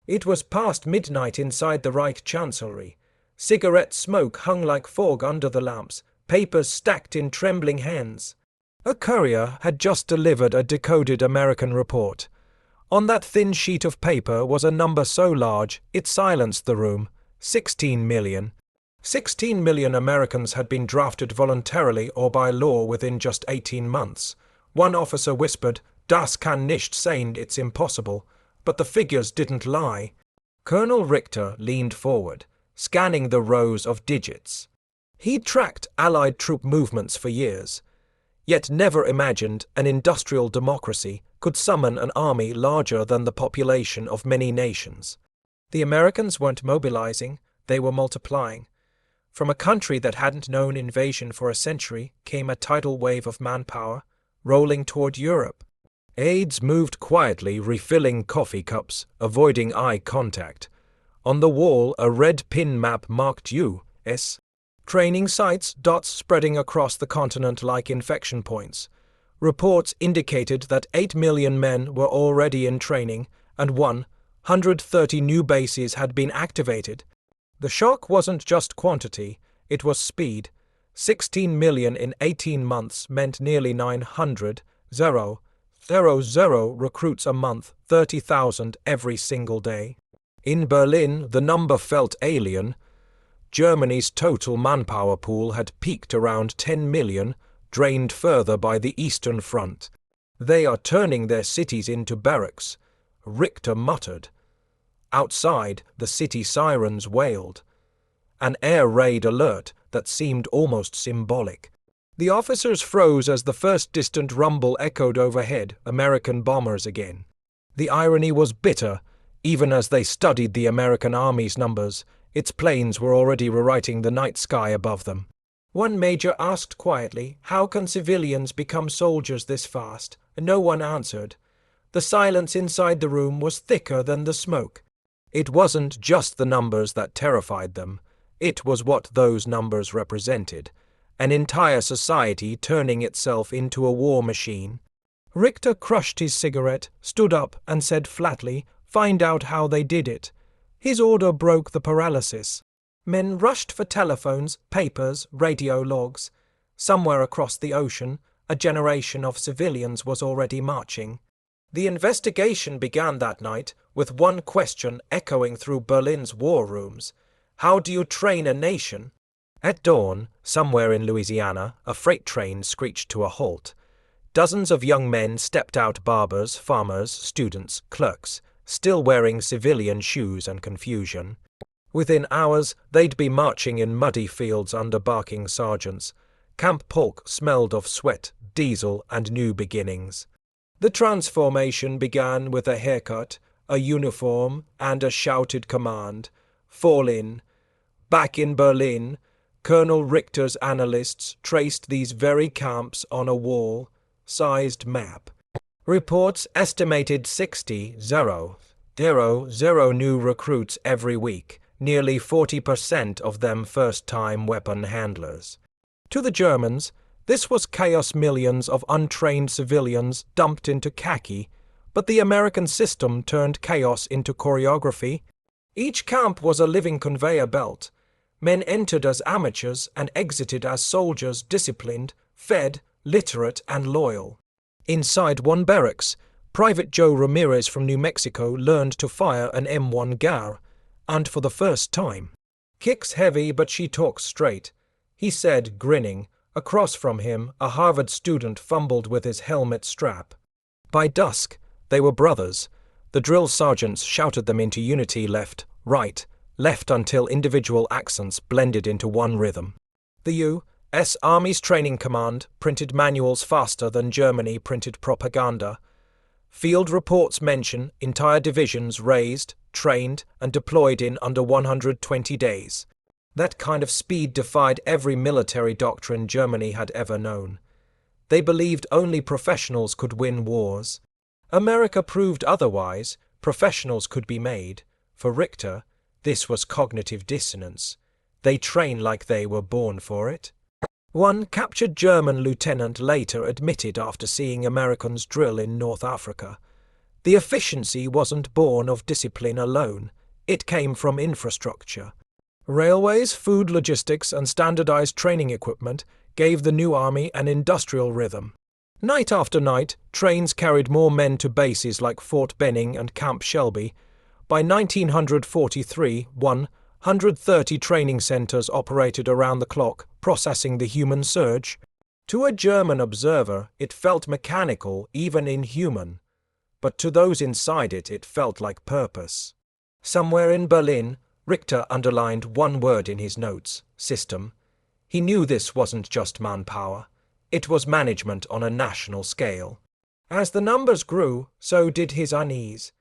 It was past midnight inside the Reich Chancellery. Cigarette smoke hung like fog under the lamps, papers stacked in trembling hands. A courier had just delivered a decoded American report. On that thin sheet of paper was a number so large it silenced the room. 16 million. 16 million Americans had been drafted voluntarily or by law within just 18 months. One officer whispered, "Das kann nicht sein, it's impossible." But the figures didn't lie. Colonel Richter leaned forward, scanning the rows of digits. He'd tracked Allied troop movements for years, yet never imagined an industrial democracy could summon an army larger than the population of many nations. The Americans weren't mobilizing, they were multiplying. From a country that hadn't known invasion for a century came a tidal wave of manpower, rolling toward Europe. Aides moved quietly, refilling coffee cups, avoiding eye contact. On the wall, a red pin map marked U.S. Training sites, dots spreading across the continent like infection points. Reports indicated that 8 million men were already in training, and 130 new bases had been activated. The shock wasn't just quantity, it was speed. 16 million in 18 months meant nearly 900,000 recruits a month, 30,000 every single day. In Berlin, the number felt alien. Germany's total manpower pool had peaked around 10 million, drained further by the Eastern Front. "They are turning their cities into barracks," Richter muttered. Outside, the city sirens wailed. An air raid alert that seemed almost symbolic. The officers froze as the first distant rumble echoed overhead, American bombers again. The irony was bitter, even as they studied the American Army's numbers. Its planes were already rewriting the night sky above them. One major asked quietly, "How can civilians become soldiers this fast?" No one answered. The silence inside the room was thicker than the smoke. It wasn't just the numbers that terrified them. It was what those numbers represented. An entire society turning itself into a war machine. Richter crushed his cigarette, stood up, and said flatly, "Find out how they did it." His order broke the paralysis. Men rushed for telephones, papers, radio logs. Somewhere across the ocean, a generation of civilians was already marching. The investigation began that night with one question echoing through Berlin's war rooms. How do you train a nation? At dawn, somewhere in Louisiana, a freight train screeched to a halt. Dozens of young men stepped out, barbers, farmers, students, clerks, still wearing civilian shoes and confusion. Within hours, they'd be marching in muddy fields under barking sergeants. Camp Polk smelled of sweat, diesel, and new beginnings. The transformation began with a haircut, a uniform, and a shouted command. "Fall in." Back in Berlin, Colonel Richter's analysts traced these very camps on a wall-sized map. Reports estimated 60,000 new recruits every week, nearly 40% of them first-time weapon handlers. To the Germans, this was chaos, millions of untrained civilians dumped into khaki, but the American system turned chaos into choreography. Each camp was a living conveyor belt. Men entered as amateurs and exited as soldiers, disciplined, fed, literate, and loyal. Inside one barracks, Private Joe Ramirez from New Mexico learned to fire an M1 Gar, and for the first time. "Kicks heavy, but she talks straight," he said, grinning. Across from him, a Harvard student fumbled with his helmet strap. By dusk, they were brothers. The drill sergeants shouted them into unity, left, right, left, until individual accents blended into one rhythm. The U.S. Army's Training Command printed manuals faster than Germany printed propaganda. Field reports mention entire divisions raised, trained, and deployed in under 120 days. That kind of speed defied every military doctrine Germany had ever known. They believed only professionals could win wars. America proved otherwise. Professionals could be made. For Richter, this was cognitive dissonance. They train like they were born for it. One captured German lieutenant later admitted after seeing Americans drill in North Africa. The efficiency wasn't born of discipline alone, it came from infrastructure. Railways, food logistics, and standardized training equipment gave the new army an industrial rhythm. Night after night, trains carried more men to bases like Fort Benning and Camp Shelby. By 1943, 130 training centers operated around the clock, processing the human surge. To a German observer, it felt mechanical, even inhuman. But to those inside it, it felt like purpose. Somewhere in Berlin, Richter underlined one word in his notes: system. He knew this wasn't just manpower. It was management on a national scale. As the numbers grew, so did his unease.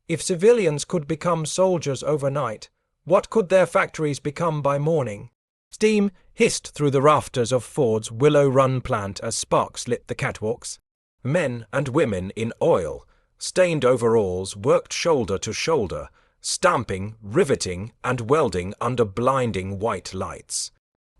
If civilians could become soldiers overnight, what could their factories become by morning? Steam hissed through the rafters of Ford's Willow Run plant as sparks lit the catwalks. Men and women in oil-stained overalls worked shoulder to shoulder, stamping, riveting, and welding under blinding white lights.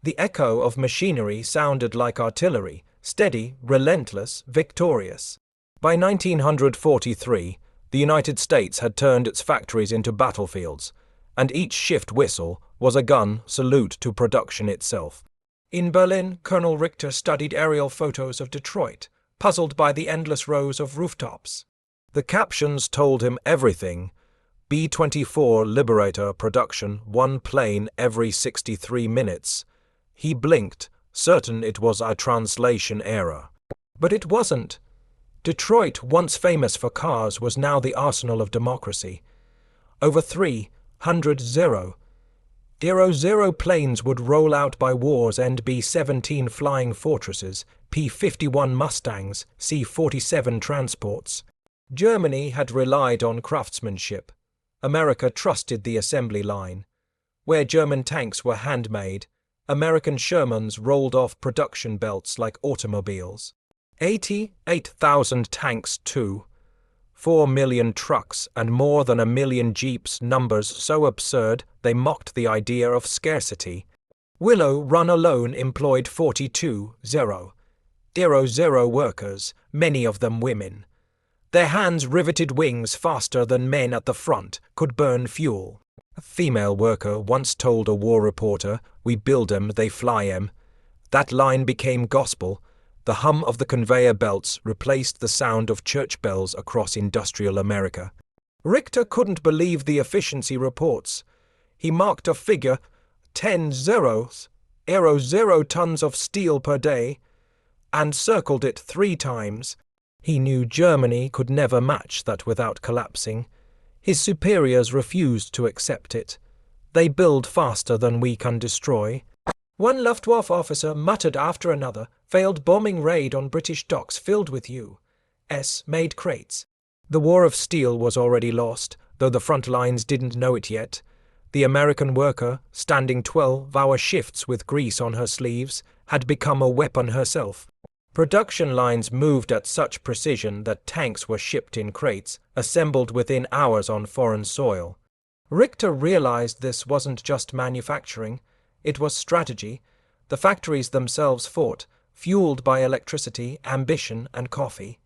The echo of machinery sounded like artillery, steady, relentless, victorious. By 1943, the United States had turned its factories into battlefields, and each shift whistle was a gun salute to production itself. In Berlin, Colonel Richter studied aerial photos of Detroit, puzzled by the endless rows of rooftops. The captions told him everything. B-24 Liberator production, one plane every 63 minutes. He blinked, certain it was a translation error. But it wasn't. Detroit, once famous for cars, was now the arsenal of democracy. Over 300 Zero planes would roll out by war's end: B-17 Flying Fortresses, P-51 Mustangs, C-47 transports. Germany had relied on craftsmanship. America trusted the assembly line. Where German tanks were handmade, American Shermans rolled off production belts like automobiles. 88,000 tanks too. 4 million trucks and more than 1 million jeeps, numbers so absurd they mocked the idea of scarcity. Willow Run alone employed 42,000 workers, many of them women. Their hands riveted wings faster than men at the front could burn fuel. A female worker once told a war reporter, "We build 'em, they fly 'em." That line became gospel. The hum of the conveyor belts replaced the sound of church bells across industrial America. Richter couldn't believe the efficiency reports. He marked a figure, 10 zeros, 0 tons of steel per day, and circled it 3 times. He knew Germany could never match that without collapsing. His superiors refused to accept it. They build faster than we can destroy. One Luftwaffe officer muttered after another, failed bombing raid on British docks filled with U.S.-made crates. The war of steel was already lost, though the front lines didn't know it yet. The American worker, standing 12-hour shifts with grease on her sleeves, had become a weapon herself. Production lines moved at such precision that tanks were shipped in crates, assembled within hours on foreign soil. Richter realized this wasn't just manufacturing, it was strategy. The factories themselves fought, fueled by electricity, ambition, and coffee.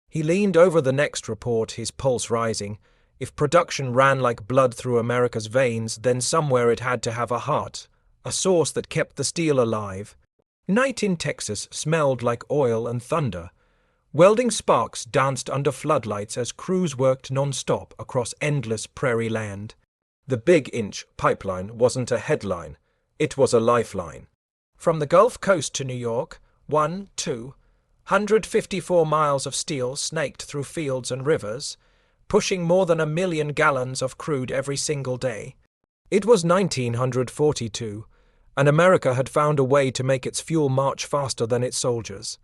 He leaned over the next report, his pulse rising. If production ran like blood through America's veins, then somewhere it had to have a heart, a source that kept the steel alive. Night in Texas smelled like oil and thunder. Welding sparks danced under floodlights as crews worked non-stop across endless prairie land. The Big Inch pipeline wasn't a headline, it was a lifeline. From the Gulf Coast to New York, 154 miles of steel snaked through fields and rivers, pushing more than 1 million gallons of crude every single day. It was 1942. And America had found a way to make its fuel march faster than its soldiers.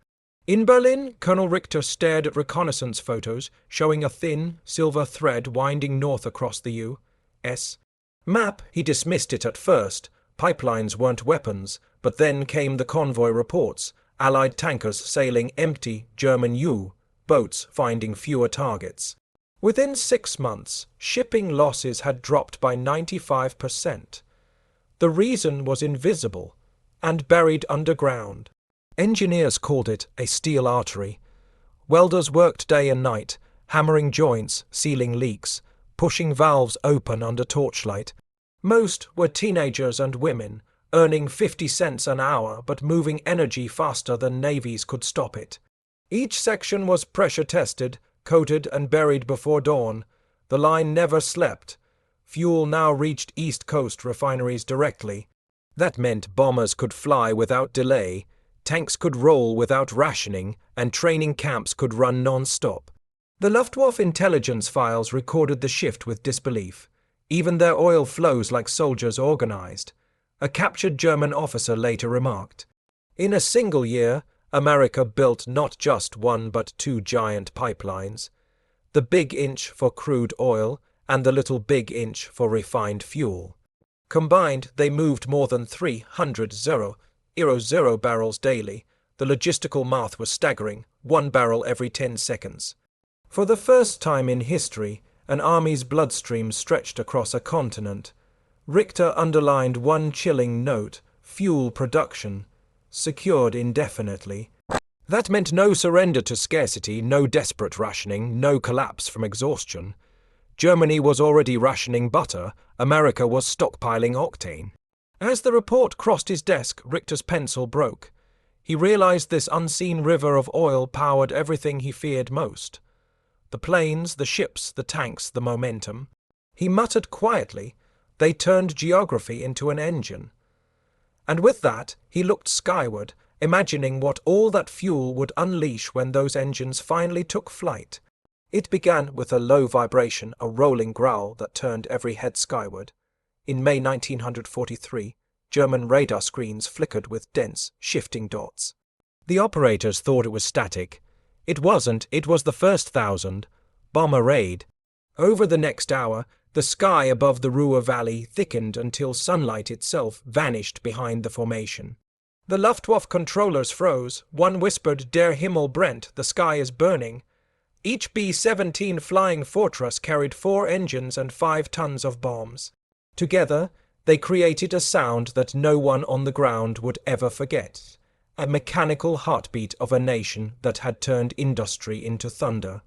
In Berlin, Colonel Richter stared at reconnaissance photos showing a thin, silver thread winding north across the U.S. map. He dismissed it at first. Pipelines weren't weapons, but then came the convoy reports, Allied tankers sailing empty, German U-boats finding fewer targets. Within 6 months, shipping losses had dropped by 95%. The reason was invisible and buried underground. Engineers called it a steel artery. Welders worked day and night, hammering joints, sealing leaks, pushing valves open under torchlight. Most were teenagers and women, earning 50 cents an hour but moving energy faster than navies could stop it. Each section was pressure-tested, coated and buried before dawn. The line never slept. Fuel now reached East Coast refineries directly. That meant bombers could fly without delay, tanks could roll without rationing, and training camps could run non-stop. The Luftwaffe intelligence files recorded the shift with disbelief. Even their oil flows like soldiers organized. A captured German officer later remarked, "In a single year, America built not just one but two giant pipelines. The Big Inch for crude oil and the Little Big Inch for refined fuel. Combined, they moved more than 300 barrels daily. The logistical math was staggering, 1 barrel every 10 seconds. For the first time in history, an army's bloodstream stretched across a continent. Richter underlined one chilling note: fuel production, secured indefinitely. That meant no surrender to scarcity, no desperate rationing, no collapse from exhaustion. Germany was already rationing butter, America was stockpiling octane. As the report crossed his desk, Richter's pencil broke. He realized this unseen river of oil powered everything he feared most. The planes, the ships, the tanks, the momentum. He muttered quietly, they turned geography into an engine. And with that, he looked skyward, imagining what all that fuel would unleash when those engines finally took flight. It began with a low vibration, a rolling growl that turned every head skyward. In May 1943, German radar screens flickered with dense, shifting dots. The operators thought it was static. It wasn't, it was the first 1,000. Bomber raid. Over the next hour, the sky above the Ruhr Valley thickened until sunlight itself vanished behind the formation. The Luftwaffe controllers froze. One whispered, "Der Himmel brennt, the sky is burning." Each B-17 Flying Fortress carried 4 engines and 5 tons of bombs. Together, they created a sound that no one on the ground would ever forget. A mechanical heartbeat of a nation that had turned industry into thunder.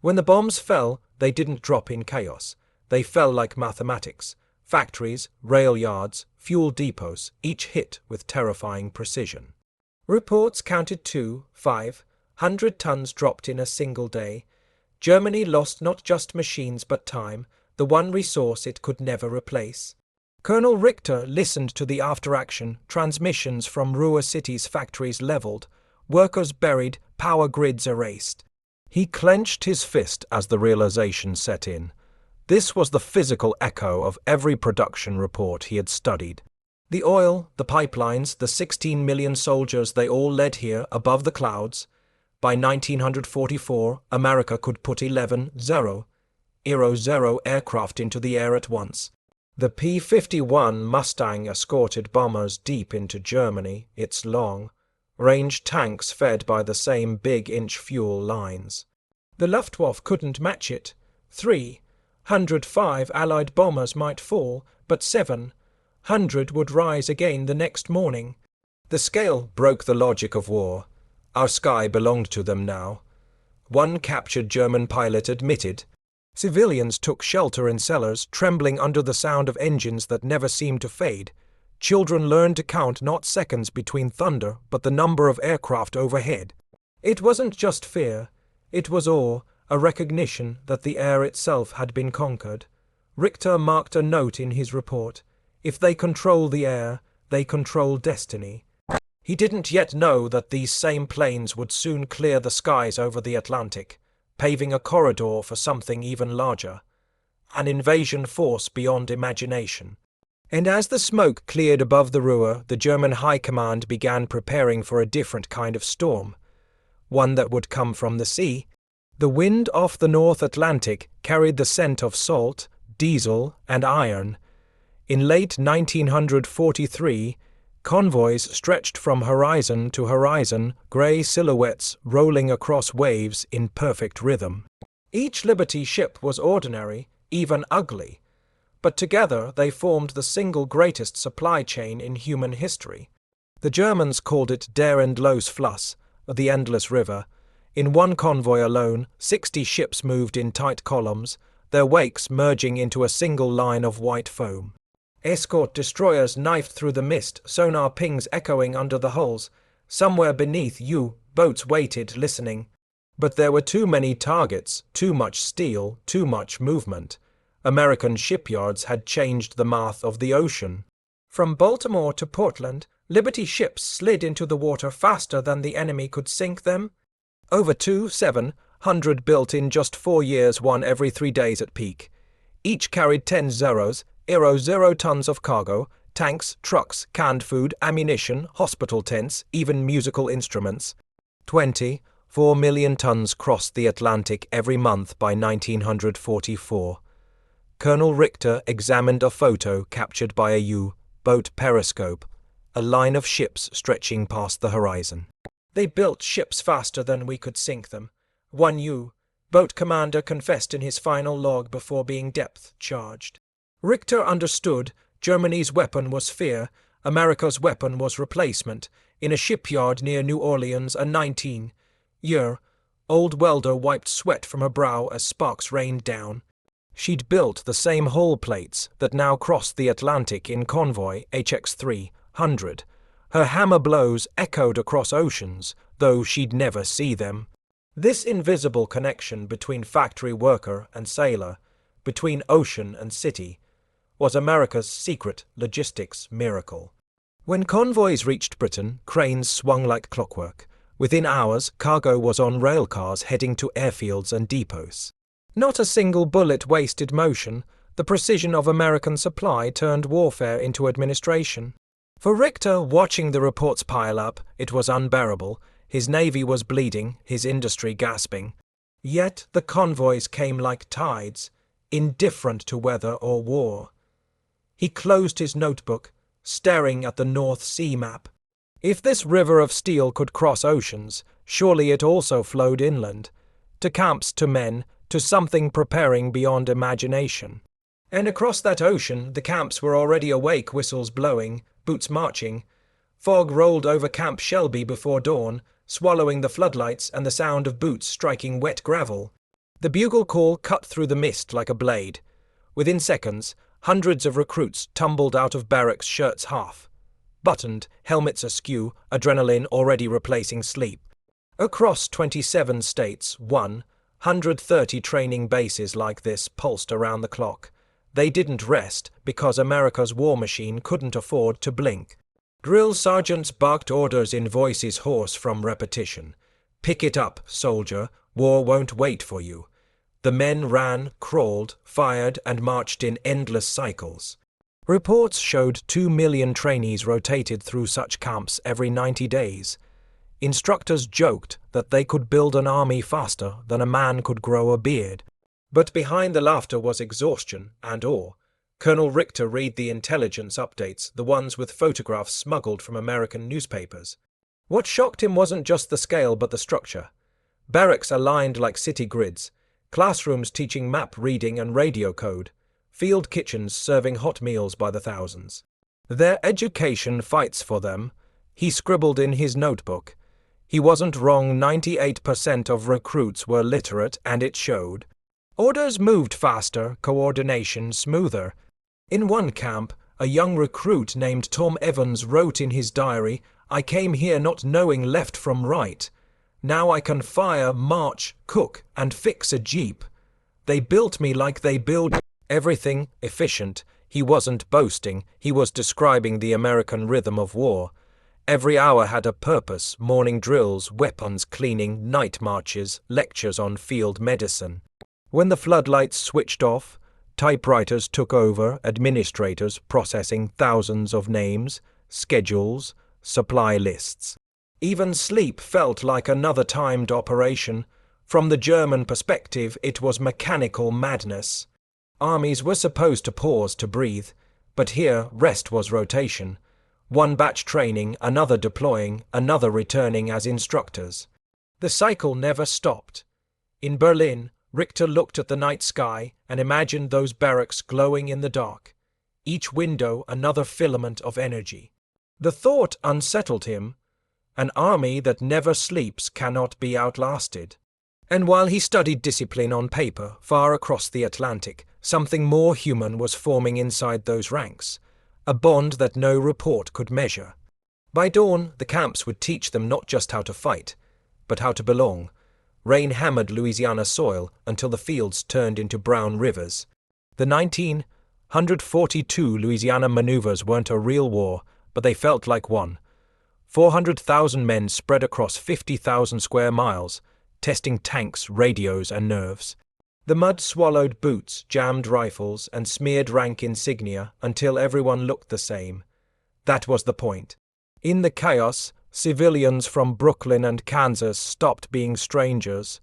When the bombs fell, they didn't drop in chaos. They fell like mathematics. Factories, rail yards, fuel depots, each hit with terrifying precision. Reports counted 200 tons dropped in a single day. Germany lost not just machines but time, the one resource it could never replace. Colonel Richter listened to the after-action, transmissions from Ruhr City's factories leveled, workers buried, power grids erased. He clenched his fist as the realization set in. This was the physical echo of every production report he had studied. The oil, the pipelines, the 16 million soldiers they all led here above the clouds. By 1944, America could put 11 aircraft into the air at once. The P-51 Mustang escorted bombers deep into Germany, its long-range tanks fed by the same big-inch fuel lines. The Luftwaffe couldn't match it. 305 Allied bombers might fall, but 700 would rise again the next morning. The scale broke the logic of war. Our sky belonged to them now. One captured German pilot admitted. Civilians took shelter in cellars, trembling under the sound of engines that never seemed to fade. Children learned to count not seconds between thunder, but the number of aircraft overhead. It wasn't just fear. It was awe, a recognition that the air itself had been conquered. Richter marked a note in his report. If they control the air, they control destiny. He didn't yet know that these same planes would soon clear the skies over the Atlantic, paving a corridor for something even larger. An invasion force beyond imagination. And as the smoke cleared above the Ruhr, the German High Command began preparing for a different kind of storm. One that would come from the sea. The wind off the North Atlantic carried the scent of salt, diesel, and iron. In late 1943, convoys stretched from horizon to horizon, grey silhouettes rolling across waves in perfect rhythm. Each Liberty ship was ordinary, even ugly, but together they formed the single greatest supply chain in human history. The Germans called it Der Endlose Fluss, the endless river. In one convoy alone, 60 ships moved in tight columns, their wakes merging into a single line of white foam. Escort destroyers knifed through the mist, sonar pings echoing under the hulls. Somewhere beneath boats waited, listening. But there were too many targets, too much steel, too much movement. American shipyards had changed the math of the ocean. From Baltimore to Portland, Liberty ships slid into the water faster than the enemy could sink them. Over 700 built in just 4 years, one every 3 days at peak. Each carried 10 Zeros, 0 tons of cargo, tanks, trucks, canned food, ammunition, hospital tents, even musical instruments. 24 million tons crossed the Atlantic every month by 1944. Colonel Richter examined a photo captured by a U-boat periscope, a line of ships stretching past the horizon. They built ships faster than we could sink them. One U-boat commander confessed in his final log before being depth-charged. Richter understood Germany's weapon was fear, America's weapon was replacement. In a shipyard near New Orleans, a 19-year-old welder wiped sweat from her brow as sparks rained down. She'd built the same hull plates that now crossed the Atlantic in convoy HX-300. Her hammer blows echoed across oceans, though she'd never see them. This invisible connection between factory worker and sailor, between ocean and city, was America's secret logistics miracle. When convoys reached Britain, cranes swung like clockwork. Within hours, cargo was on rail cars heading to airfields and depots. Not a single bullet wasted motion. The precision of American supply turned warfare into administration. For Richter, watching the reports pile up, it was unbearable. His navy was bleeding, his industry gasping. Yet the convoys came like tides, indifferent to weather or war. He closed his notebook, staring at the North Sea map. If this river of steel could cross oceans, surely it also flowed inland, to camps, to men, to something preparing beyond imagination. And across that ocean, the camps were already awake, whistles blowing, boots marching. Fog rolled over Camp Shelby before dawn, swallowing the floodlights and the sound of boots striking wet gravel. The bugle call cut through the mist like a blade. Within seconds, hundreds of recruits tumbled out of barracks, shirts half buttoned, helmets askew, adrenaline already replacing sleep. Across 27 states, 130 training bases like this pulsed around the clock. They didn't rest because America's war machine couldn't afford to blink. Drill sergeants barked orders in voices hoarse from repetition. "Pick it up, soldier. War won't wait for you." The men ran, crawled, fired, and marched in endless cycles. Reports showed 2 million trainees rotated through such camps every 90 days. Instructors joked that they could build an army faster than a man could grow a beard. But behind the laughter was exhaustion and awe. Colonel Richter read the intelligence updates, the ones with photographs smuggled from American newspapers. What shocked him wasn't just the scale but the structure. Barracks aligned like city grids, classrooms teaching map reading and radio code, field kitchens serving hot meals by the thousands. Their education fights for them, he scribbled in his notebook. He wasn't wrong. 98% of recruits were literate, and it showed. Orders moved faster, coordination smoother. In one camp, a young recruit named Tom Evans wrote in his diary, "I came here not knowing left from right. Now I can fire, march, cook, and fix a jeep. They built me like they build everything efficient." He wasn't boasting, he was describing the American rhythm of war. Every hour had a purpose: morning drills, weapons cleaning, night marches, lectures on field medicine. When the floodlights switched off, typewriters took over, administrators processing thousands of names, schedules, supply lists. Even sleep felt like another timed operation. From the German perspective, it was mechanical madness. Armies were supposed to pause to breathe, but here rest was rotation. One batch training, another deploying, another returning as instructors. The cycle never stopped. In Berlin, Richter looked at the night sky and imagined those barracks glowing in the dark, each window another filament of energy. The thought unsettled him. An army that never sleeps cannot be outlasted. And while he studied discipline on paper far across the Atlantic, something more human was forming inside those ranks, a bond that no report could measure. By dawn, the camps would teach them not just how to fight, but how to belong. Rain hammered Louisiana soil until the fields turned into brown rivers. The 1942 Louisiana maneuvers weren't a real war, but they felt like one. 400,000 men spread across 50,000 square miles, testing tanks, radios, and nerves. The mud swallowed boots, jammed rifles, and smeared rank insignia until everyone looked the same. That was the point. In the chaos, civilians from Brooklyn and Kansas stopped being strangers.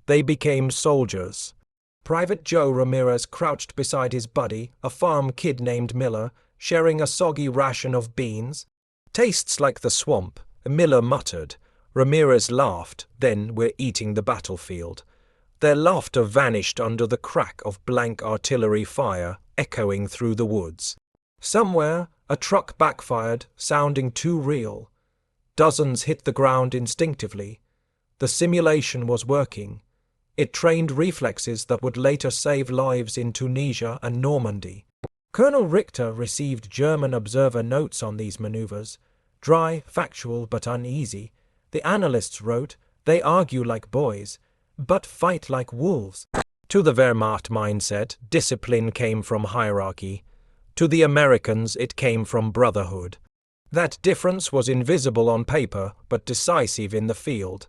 They became soldiers. Private Joe Ramirez crouched beside his buddy, a farm kid named Miller, sharing a soggy ration of beans. "Tastes like the swamp," Miller muttered. Ramirez laughed. "Then we're eating the battlefield." Their laughter vanished under the crack of blank artillery fire echoing through the woods. Somewhere, a truck backfired, sounding too real. Dozens hit the ground instinctively. The simulation was working. It trained reflexes that would later save lives in Tunisia and Normandy. Colonel Richter received German observer notes on these maneuvers. Dry, factual, but uneasy. The analysts wrote, "They argue like boys, but fight like wolves." To the Wehrmacht mindset, discipline came from hierarchy. To the Americans, it came from brotherhood. That difference was invisible on paper, but decisive in the field.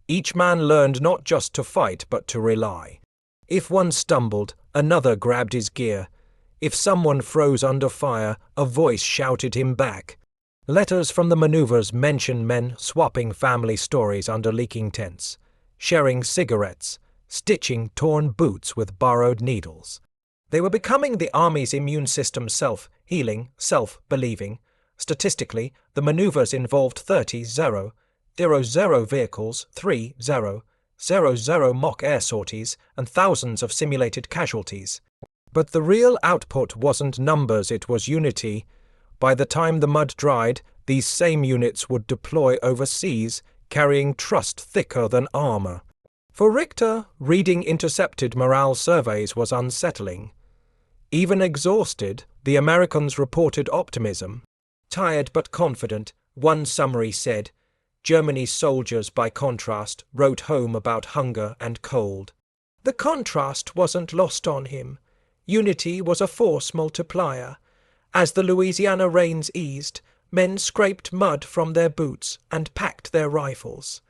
Each man learned not just to fight, but to rely. If one stumbled, another grabbed his gear. If someone froze under fire, a voice shouted him back. Letters from the maneuvers mention men swapping family stories under leaking tents, sharing cigarettes, stitching torn boots with borrowed needles. They were becoming the Army's immune system self-healing, self-believing. Statistically, the maneuvers involved 30-0, 0-0 vehicles, 3-0, mock air sorties, and thousands of simulated casualties. But the real output wasn't numbers, it was unity. By the time the mud dried, these same units would deploy overseas, carrying trust thicker than armor. For Richter, reading intercepted morale surveys was unsettling. Even exhausted, the Americans reported optimism. Tired but confident, one summary said, Germany's soldiers, by contrast, wrote home about hunger and cold. The contrast wasn't lost on him. Unity was a force multiplier. As the Louisiana rains eased, men scraped mud from their boots and packed their rifles.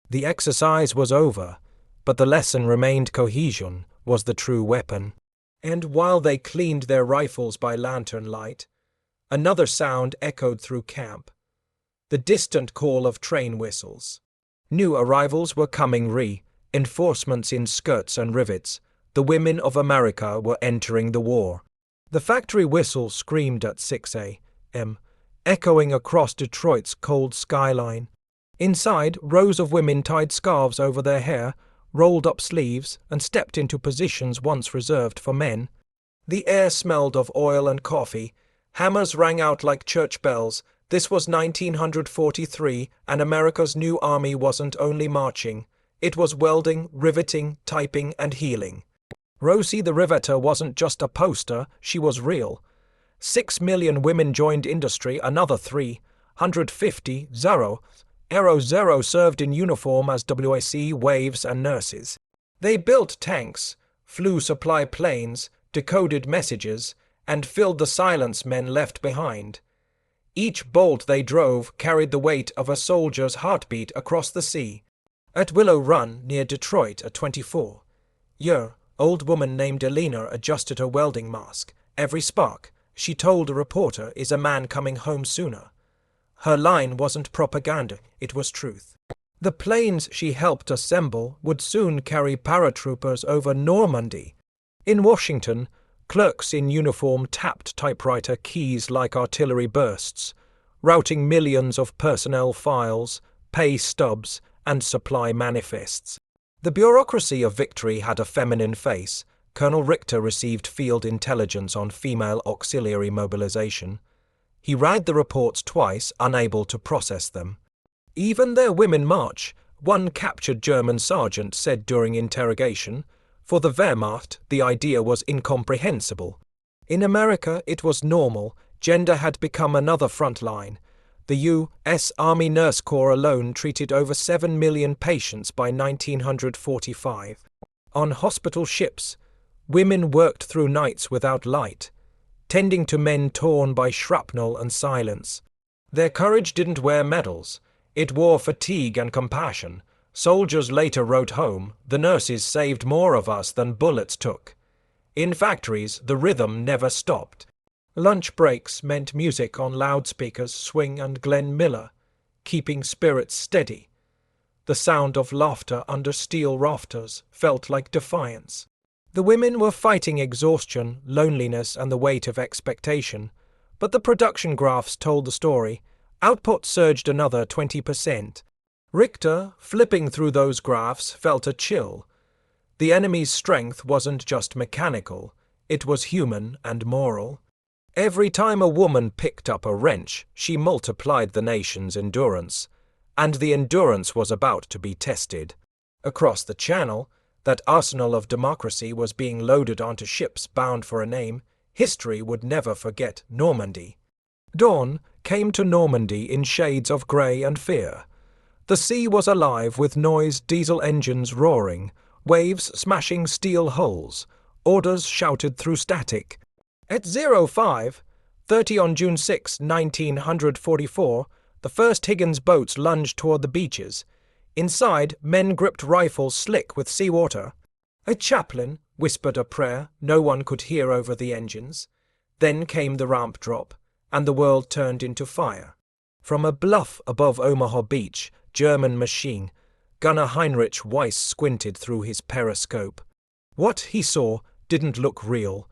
The exercise was over, but the lesson remained: cohesion was the true weapon. And while they cleaned their rifles by lantern light, another sound echoed through camp. The distant call of train whistles. New arrivals were coming reinforcements in skirts and rivets. The women of America were entering the war. The factory whistle screamed at 6 a.m., echoing across Detroit's cold skyline. Inside, rows of women tied scarves over their hair, rolled up sleeves, and stepped into positions once reserved for men. The air smelled of oil and coffee. Hammers rang out like church bells. This was 1943, and America's new army wasn't only marching. It was welding, riveting, typing, and healing. Rosie the Riveter wasn't just a poster, she was real. 6 million women joined industry, another 350 Zero served in uniform as WWII waves and nurses. They built tanks, flew supply planes, decoded messages, and filled the silence men left behind. Each bolt they drove carried the weight of a soldier's heartbeat across the sea. At Willow Run, near Detroit, a 24-year-old woman named Elena adjusted her welding mask. Every spark, she told a reporter, is a man coming home sooner. Her line wasn't propaganda, it was truth. The planes she helped assemble would soon carry paratroopers over Normandy. In Washington, clerks in uniform tapped typewriter keys like artillery bursts, routing millions of personnel files, pay stubs, and supply manifests. The bureaucracy of victory had a feminine face. Colonel Richter received field intelligence on female auxiliary mobilization. He read the reports twice, unable to process them. Even their women march, one captured German sergeant said during interrogation. For the Wehrmacht, the idea was incomprehensible. In America, it was normal. Gender had become another front line. The U.S. Army Nurse Corps alone treated over 7 million patients by 1945. On hospital ships, women worked through nights without light, tending to men torn by shrapnel and silence. Their courage didn't wear medals. It wore fatigue and compassion. Soldiers later wrote home, "The nurses saved more of us than bullets took." In factories, the rhythm never stopped. Lunch breaks meant music on loudspeakers, Swing and Glenn Miller, keeping spirits steady. The sound of laughter under steel rafters felt like defiance. The women were fighting exhaustion, loneliness, and the weight of expectation, but the production graphs told the story. Output surged another 20%. Richter, flipping through those graphs, felt a chill. The enemy's strength wasn't just mechanical, it was human and moral. Every time a woman picked up a wrench, she multiplied the nation's endurance. And the endurance was about to be tested. Across the Channel, that arsenal of democracy was being loaded onto ships bound for a name. History would never forget Normandy. Dawn came to Normandy in shades of grey and fear. The sea was alive with noise, diesel engines roaring, waves smashing steel hulls, orders shouted through static. At 05:30 on June 6, 1944, the first Higgins boats lunged toward the beaches. Inside, men gripped rifles slick with seawater. A chaplain whispered a prayer no one could hear over the engines. Then came the ramp drop, and the world turned into fire. From a bluff above Omaha Beach, German machine gunner Heinrich Weiss squinted through his periscope. What he saw didn't look real.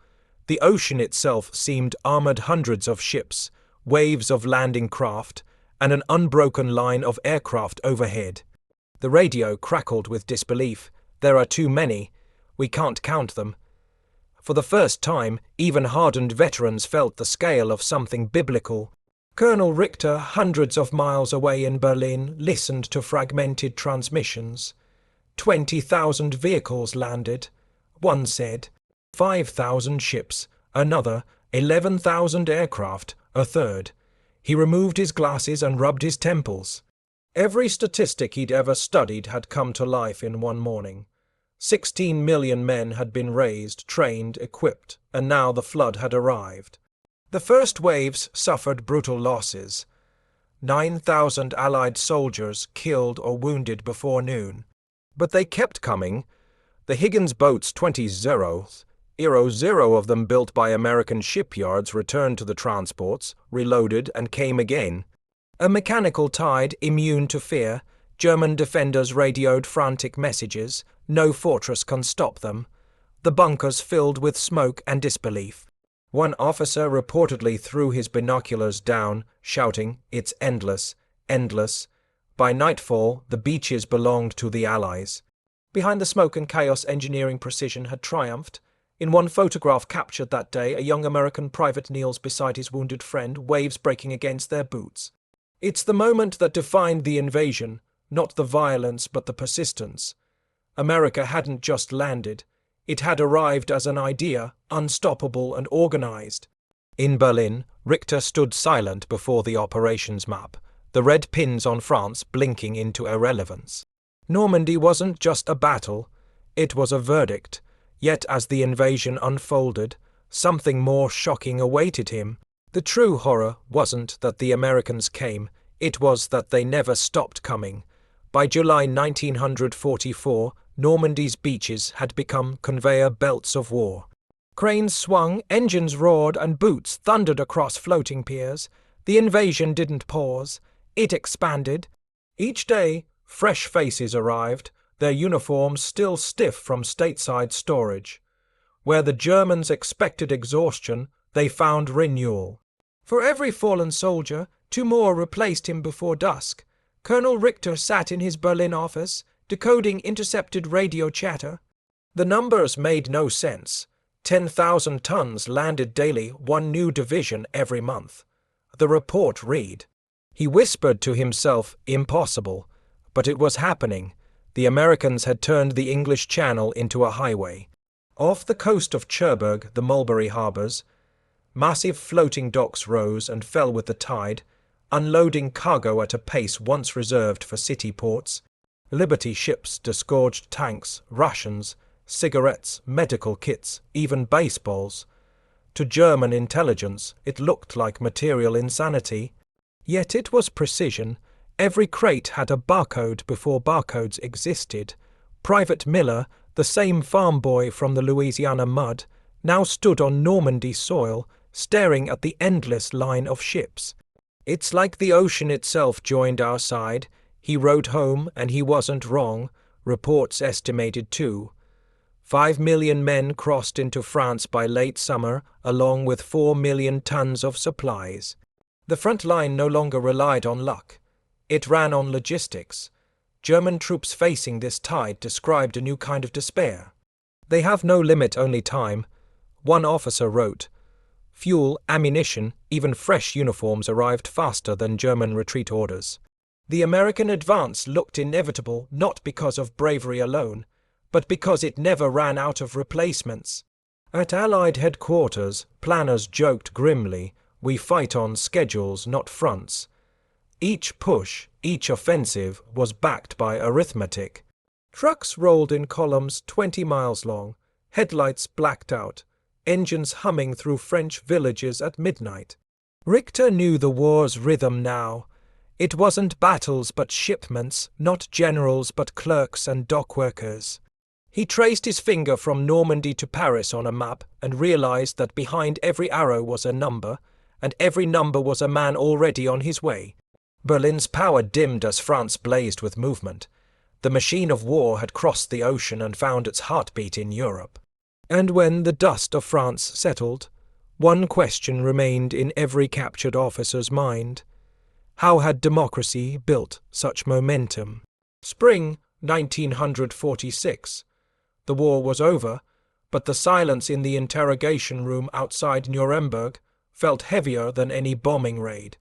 The ocean itself seemed armored, hundreds of ships, waves of landing craft, and an unbroken line of aircraft overhead. The radio crackled with disbelief. There are too many. We can't count them. For the first time, even hardened veterans felt the scale of something biblical. Colonel Richter, hundreds of miles away in Berlin, listened to fragmented transmissions. 20,000 vehicles landed, one said. 5,000 ships, another. 11,000 aircraft, a third. He removed his glasses and rubbed his temples. Every statistic he'd ever studied had come to life in one morning. 16 million men had been raised, trained, equipped, and now the flood had arrived. The first waves suffered brutal losses. 9,000 Allied soldiers killed or wounded before noon. But they kept coming. The Higgins boats 20,000 of them built by American shipyards returned to the transports, reloaded, and came again. A mechanical tide, immune to fear, German defenders radioed frantic messages. No fortress can stop them. The bunkers filled with smoke and disbelief. One officer reportedly threw his binoculars down, shouting, "It's endless, endless." By nightfall, the beaches belonged to the Allies. Behind the smoke and chaos, engineering precision had triumphed. In one photograph captured that day, a young American private kneels beside his wounded friend, waves breaking against their boots. It's the moment that defined the invasion, not the violence but the persistence. America hadn't just landed. It had arrived as an idea, unstoppable and organized. In Berlin, Richter stood silent before the operations map, the red pins on France blinking into irrelevance. Normandy wasn't just a battle, it was a verdict. Yet as the invasion unfolded, something more shocking awaited him. The true horror wasn't that the Americans came, it was that they never stopped coming. By July 1944, Normandy's beaches had become conveyor belts of war. Cranes swung, engines roared, and boots thundered across floating piers. The invasion didn't pause. It expanded. Each day, fresh faces arrived, their uniforms still stiff from stateside storage. Where the Germans expected exhaustion, they found renewal. For every fallen soldier, 2 more replaced him before dusk. Colonel Richter sat in his Berlin office, decoding intercepted radio chatter. The numbers made no sense. 10,000 tons landed daily, 1 new division every month. The report read. He whispered to himself, impossible, but it was happening. The Americans had turned the English Channel into a highway. Off the coast of Cherbourg, the Mulberry harbours, massive floating docks rose and fell with the tide, unloading cargo at a pace once reserved for city ports. Liberty ships disgorged tanks, rations, cigarettes, medical kits, even baseballs. To German intelligence, it looked like material insanity. Yet it was precision. Every crate had a barcode before barcodes existed. Private Miller, the same farm boy from the Louisiana mud, now stood on Normandy soil, staring at the endless line of ships. It's like the ocean itself joined our side. He wrote home, and he wasn't wrong. Reports estimated 5 million men crossed into France by late summer, along with 4 million tons of supplies. The front line no longer relied on luck. It ran on logistics. German troops facing this tide described a new kind of despair. They have no limit, only time. One officer wrote, fuel, ammunition, even fresh uniforms arrived faster than German retreat orders. The American advance looked inevitable not because of bravery alone, but because it never ran out of replacements. At Allied headquarters, planners joked grimly, we fight on schedules, not fronts. Each push, each offensive, was backed by arithmetic. Trucks rolled in columns 20 miles long, headlights blacked out, engines humming through French villages at midnight. Richter knew the war's rhythm now. It wasn't battles but shipments, not generals but clerks and dock workers. He traced his finger from Normandy to Paris on a map and realized that behind every arrow was a number, and every number was a man already on his way. Berlin's power dimmed as France blazed with movement. The machine of war had crossed the ocean and found its heartbeat in Europe. And when the dust of France settled, one question remained in every captured officer's mind. How had democracy built such momentum? Spring 1946. The war was over, but the silence in the interrogation room outside Nuremberg felt heavier than any bombing raid.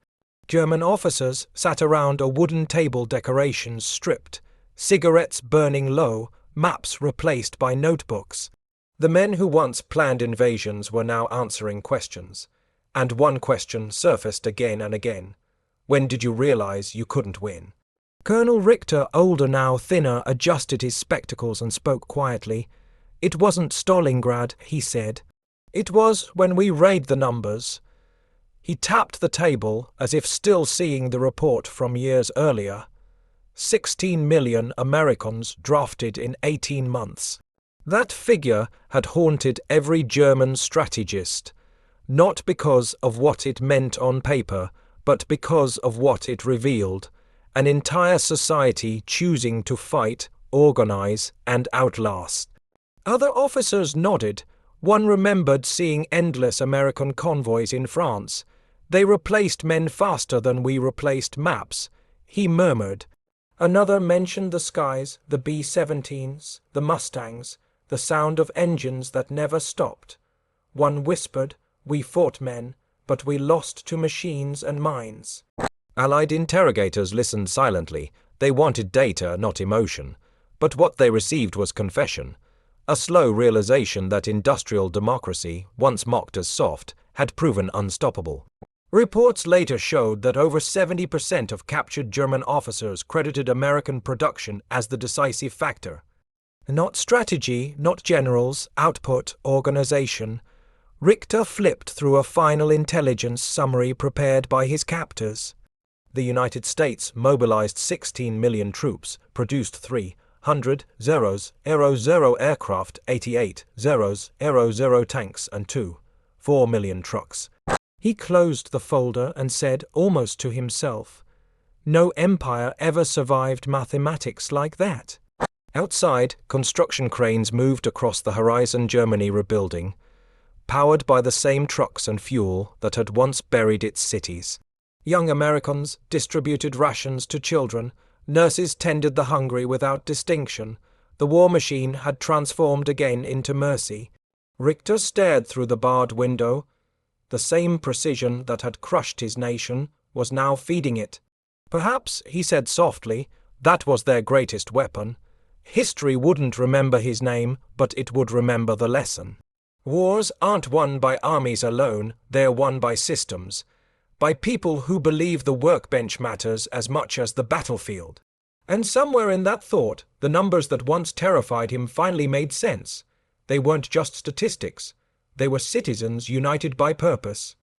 German officers sat around a wooden table, decorations stripped, cigarettes burning low, maps replaced by notebooks. The men who once planned invasions were now answering questions, and one question surfaced again and again. When did you realize you couldn't win? Colonel Richter, older now, thinner, adjusted his spectacles and spoke quietly. It wasn't Stalingrad, he said. It was when we read the numbers. He tapped the table as if still seeing the report from years earlier. 16 million Americans drafted in 18 months. That figure had haunted every German strategist, not because of what it meant on paper, but because of what it revealed. An entire society choosing to fight, organize, and outlast. Other officers nodded. One remembered seeing endless American convoys in France. They replaced men faster than we replaced maps, he murmured. Another mentioned the skies, the B-17s, the Mustangs, the sound of engines that never stopped. One whispered, we fought men, but we lost to machines and mines. Allied interrogators listened silently. They wanted data, not emotion. But what they received was confession. A slow realization that industrial democracy, once mocked as soft, had proven unstoppable. Reports later showed that over 70% of captured German officers credited American production as the decisive factor. Not strategy, not generals, output, organization. Richter flipped through a final intelligence summary prepared by his captors. The United States mobilized 16 million troops, produced 300 Zeros, Aero Zero aircraft, 88 Zeros, Aero Zero tanks, and 4 million trucks. He closed the folder and said, almost to himself, no empire ever survived mathematics like that. Outside, construction cranes moved across the horizon, Germany rebuilding, powered by the same trucks and fuel that had once buried its cities. Young Americans distributed rations to children, nurses tended the hungry without distinction. The war machine had transformed again into mercy. Richter stared through the barred window. The same precision that had crushed his nation was now feeding it. Perhaps, he said softly, that was their greatest weapon. History wouldn't remember his name, but it would remember the lesson. Wars aren't won by armies alone, they're won by systems, by people who believe the workbench matters as much as the battlefield. And somewhere in that thought, the numbers that once terrified him finally made sense. They weren't just statistics. They were citizens united by purpose.